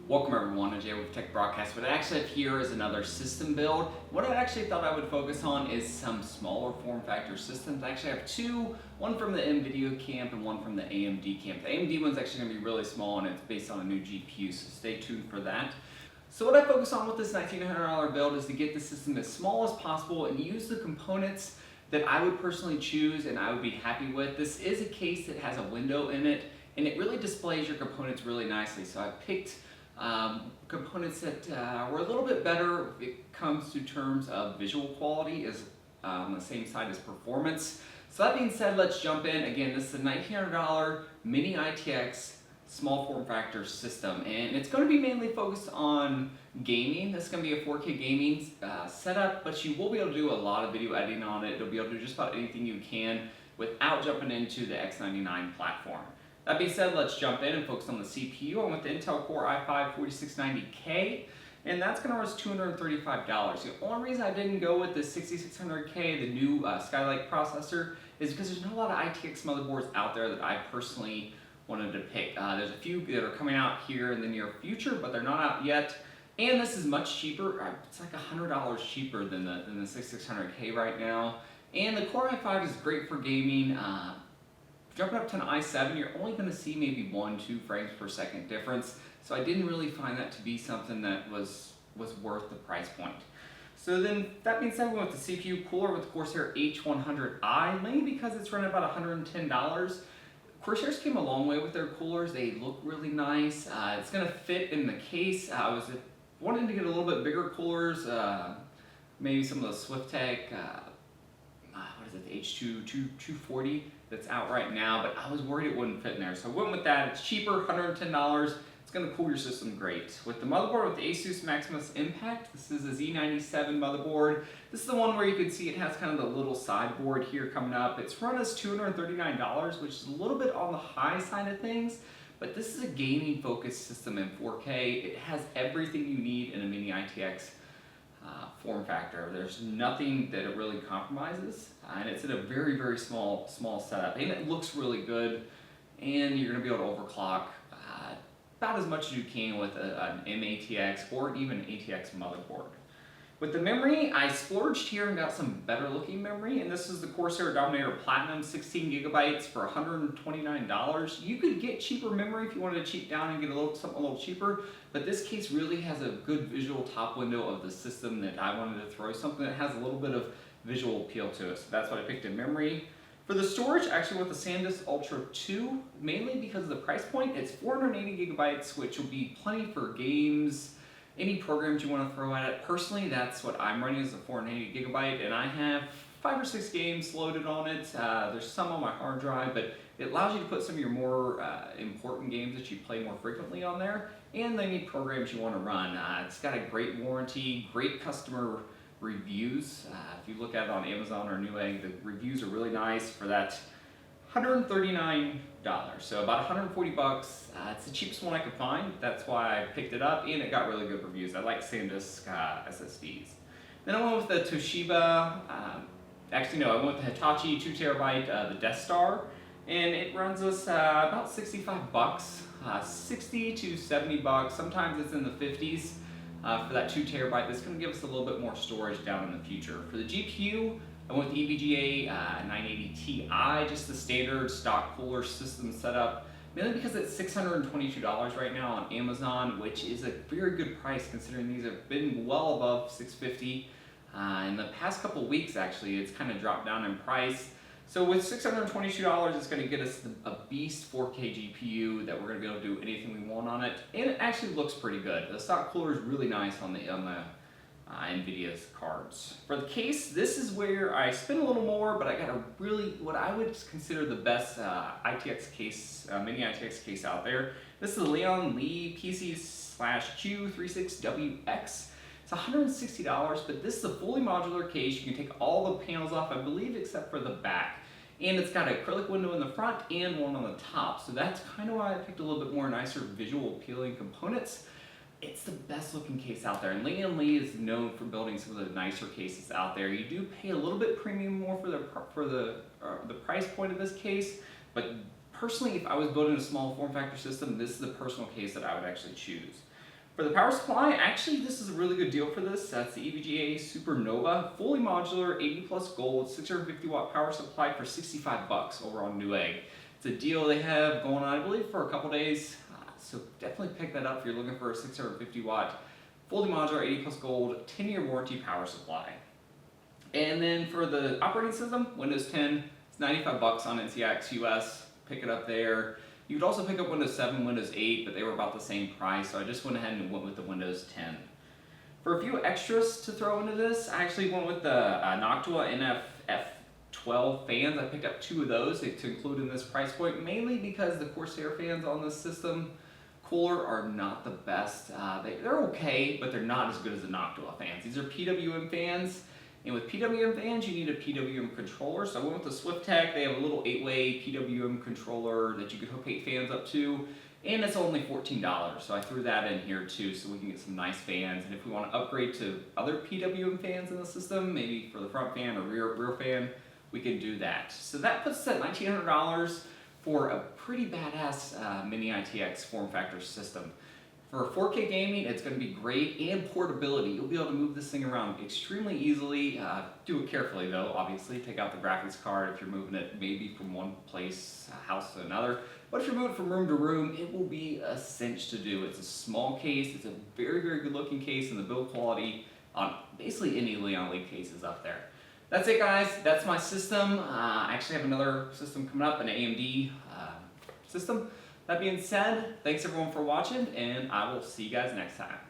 Welcome everyone to JWave Tech Broadcast. What I actually have here is another system build. What I actually thought I would focus on is some smaller form factor systems. I actually have two, one from the NVIDIA camp and one from the AMD camp. The AMD one's actually going to be really small and it's based on a new GPU, so stay tuned for that. So what I focus on with this $1,900 build is to get the system as small as possible and use the components that I would personally choose and I would be happy with. This is a case that has a window in it and it really displays your components really nicely. So I picked components that were a little bit better if it comes to terms of visual quality, is on the same side as performance. So that being said, let's jump in. Again, this is a $1,900 Mini ITX small form factor system, and it's going to be mainly focused on gaming. This is going to be a 4K gaming setup, but you will be able to do a lot of video editing on it. You'll be able to do just about anything you can without jumping into the X99 platform. That being said, let's jump in and focus on the CPU. I went with the Intel Core i5-4690K, and that's going to run us $235. The only reason I didn't go with the 6600K, the new Skylake processor, is because there's not a lot of ITX motherboards out there that I personally wanted to pick. There's a few that are coming out here in the near future, but they're not out yet. And this is much cheaper. It's like $100 cheaper than the 6600K right now. And the Core i5 is great for gaming. Jumping up to an i7, you're only going to see maybe 1-2 frames per second difference. So I didn't really find that to be something that was worth the price point. So then, that being said, we went with the CPU cooler with the Corsair H100i, mainly because it's running about $110. Corsairs came a long way with their coolers. They look really nice. It's going to fit in the case. I was wanting to get a little bit bigger coolers, maybe some of the SwiftTech, what is it, the H240 that's out right now, but I was worried it wouldn't fit in there. So I went with that. It's cheaper, $110. It's going to cool your system great. With the motherboard with the Asus MAXIMUS Impact, this is a Z97 motherboard. This is the one where you can see it has kind of the little sideboard here coming up. It's run us $239, which is a little bit on the high side of things, but this is a gaming focused system in 4K. It has everything you need in a Mini ITX form factor. There's nothing that it really compromises, and it's in a very, very small setup, and it looks really good, and you're going to be able to overclock about as much as you can with an MATX or even an ATX motherboard. With the memory, I splurged here and got some better looking memory, and this is the Corsair Dominator Platinum 16 gigabytes for $129. You could get cheaper memory if you wanted to cheat down and get something a little cheaper, but this case really has a good visual top window of the system that I wanted to throw, something that has a little bit of visual appeal to it. So that's what I picked in memory. For the storage, actually with the SanDisk Ultra 2, mainly because of the price point, it's 480 gigabytes, which will be plenty for games, any programs you want to throw at it. Personally, that's what I'm running, is a 480 gigabyte, and I have 5 or 6 games loaded on it. There's some on my hard drive, but it allows you to put some of your more important games that you play more frequently on there, and any programs you want to run. It's got a great warranty, great customer reviews. If you look at it on Amazon or Newegg, the reviews are really nice for that $139, so about 140 bucks. It's the cheapest one I could find. That's why I picked it up, and it got really good reviews. I like SanDisk SSDs. Then I went with the Toshiba, actually no, I went with the Hitachi 2 terabyte, the Deskstar, and it runs us about 65 bucks, 60 to 70 bucks. Sometimes it's in the 50s. For that 2 terabyte, that's going to give us a little bit more storage down in the future. For the GPU, I went with the EVGA 980 Ti, just the standard stock cooler system setup, mainly because it's $622 right now on Amazon, which is a very good price considering these have been well above $650. In the past couple weeks, actually, it's kind of dropped down in price. So with $622, it's going to get us a beast 4K GPU that we're going to be able to do anything we want on it, and it actually looks pretty good. The stock cooler is really nice on the NVIDIA's cards. For the case, this is where I spent a little more, but I got a really, what I would consider the best ITX case, Mini ITX case out there. This is the Lian-Li PC/Q36WX. It's $160, but this is a fully modular case. You can take all the panels off, I believe, except for the back. And it's got an acrylic window in the front and one on the top. So that's kind of why I picked a little bit more nicer, visual appealing components. It's the best looking case out there, and Lian-Li is known for building some of the nicer cases out there. You do pay a little bit premium more for the price point of this case, but personally, if I was building a small form factor system, this is the personal case that I would actually choose. For the power supply, actually this is a really good deal for this. That's the EVGA SuperNOVA, fully modular, 80 plus gold, 650 watt power supply for 65 bucks over on Newegg. It's a deal they have going on, I believe, for a couple days. So definitely pick that up if you're looking for a 650 watt, fully modular, 80 plus gold, 10-year warranty power supply. And then for the operating system, Windows 10, it's 95 bucks on NCIX US. Pick it up there. You could also pick up Windows 7, Windows 8, but they were about the same price, so I just went ahead and went with the Windows 10. For a few extras to throw into this, I actually went with the Noctua NF12 fans. I picked up 2 of those to include in this price point, mainly because the Corsair fans on this system cooler are not the best. They're okay, but they're not as good as the Noctua fans. These are PWM fans. And with PWM fans, you need a PWM controller. So I went with the SwiftTech. They have a little 8-way PWM controller that you could hook 8 fans up to. And it's only $14. So I threw that in here too, so we can get some nice fans. And if we want to upgrade to other PWM fans in the system, maybe for the front fan or rear fan, we can do that. So that puts us at $1,900 for a pretty badass Mini ITX form factor system. For 4K gaming, it's going to be great, and portability. You'll be able to move this thing around extremely easily. Do it carefully though, obviously. Take out the graphics card if you're moving it maybe from one place, house to another. But if you're moving from room to room, it will be a cinch to do. It's a small case. It's a very, very good looking case, and the build quality on basically any Lian-Li cases up there. That's it, guys. That's my system. I actually have another system coming up, an AMD system. That being said, thanks everyone for watching, and I will see you guys next time.